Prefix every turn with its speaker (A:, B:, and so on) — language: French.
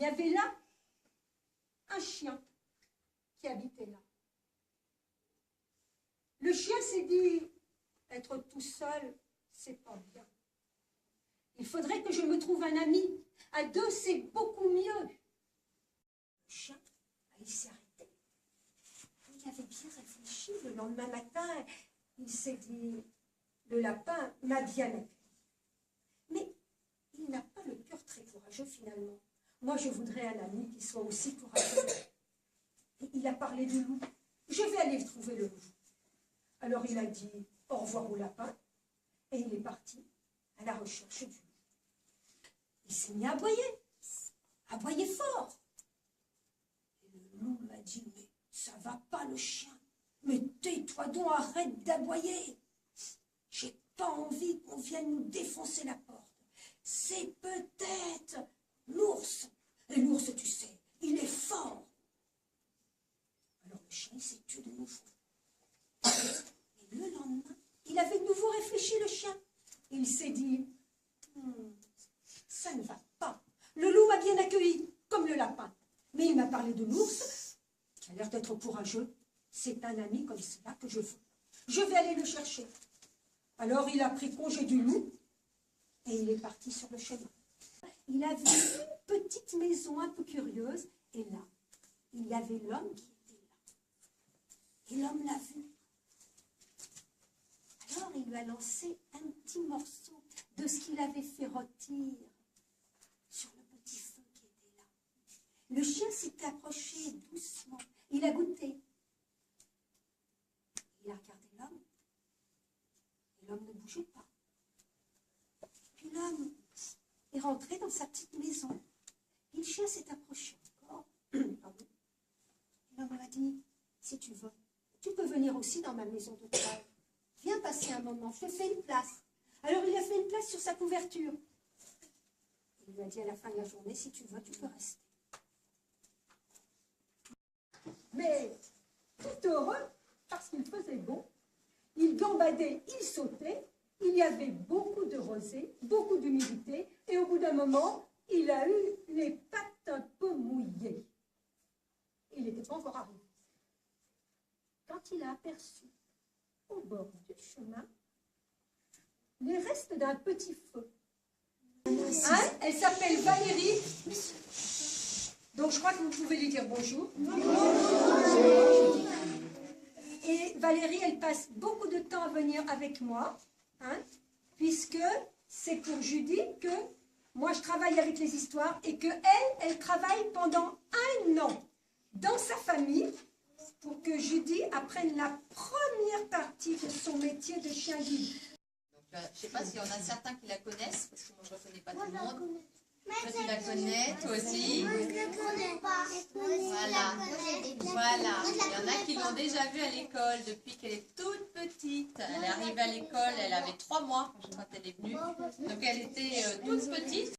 A: il y avait là un chien qui habitait là. Le chien s'est dit, être tout seul, c'est pas bien. Il faudrait que je me trouve un ami. À deux, c'est beaucoup mieux. Le chien, il s'est arrêté. Il avait bien réfléchi. Le lendemain matin, il s'est dit, le lapin m'a bien accueilli. Mais il n'a pas le cœur très courageux finalement. Moi, je voudrais un ami qui soit aussi courageux. Et il a parlé du loup. Je vais aller trouver le loup. Alors il a dit au revoir au lapin et il est parti à la recherche du loup. Il s'est mis à aboyer fort. Et le loup m'a dit, mais ça va pas le chien, mais tais-toi donc, arrête d'aboyer. J'ai pas envie qu'on vienne nous défoncer la porte. C'est peut-être l'ours. Et l'ours, tu sais, il est fort. Alors le chien s'est tué de nouveau. Et le lendemain, il avait de nouveau réfléchi, le chien. Il s'est dit, ça ne va pas. Le loup m'a bien accueilli, comme le lapin. Mais il m'a parlé de l'ours, qui a l'air d'être courageux. C'est un ami comme cela que je veux. Je vais aller le chercher. Alors il a pris congé du loup et il est parti sur le chemin. Il a vu une petite maison un peu curieuse et là, il y avait l'homme qui était là. Et l'homme l'a vu. Alors il lui a lancé un petit morceau de ce qu'il avait fait rôtir sur le petit feu qui était là. Le chien s'est approché doucement. Il a goûté. Il a regardé l'homme. Et l'homme ne bougeait pas. Puis l'homme est rentré dans sa petite maison. Et le chien s'est approché encore. Pardon. Et l'homme lui a dit, si tu veux, tu peux venir aussi dans ma maison de travail. Viens passer un moment, je te fais une place. Alors il a fait une place sur sa couverture. Il lui a dit à la fin de la journée, si tu veux, tu peux rester. Mais tout heureux, parce qu'il faisait beau, il gambadait, il sautait, il y avait beaucoup de rosée, beaucoup d'humidité, et au bout d'un moment, il a eu les pattes un peu mouillées. Il n'était pas encore arrivé. Quand il a aperçu au bord du chemin les restes d'un petit feu. Hein? Elle s'appelle Valérie. Donc je crois que vous pouvez lui dire bonjour. Bonjour. Et Valérie, elle passe beaucoup de temps à venir avec moi, hein, puisque c'est pour Judy que moi je travaille avec les histoires et que elle travaille pendant 1 an dans sa famille pour que Judy apprenne la première partie de son métier de chien guide.
B: Donc, je ne sais pas s'il y en a certains qui la connaissent, parce que moi je ne reconnais pas tout le monde. Toi tu la connais, toi aussi.
C: Moi je ne la connais pas.
B: Voilà. Voilà. Il y en a qui l'ont déjà vue à l'école depuis qu'elle est toute petite. Elle est arrivée à l'école, elle avait 3 mois quand elle est venue. Donc elle était toute petite.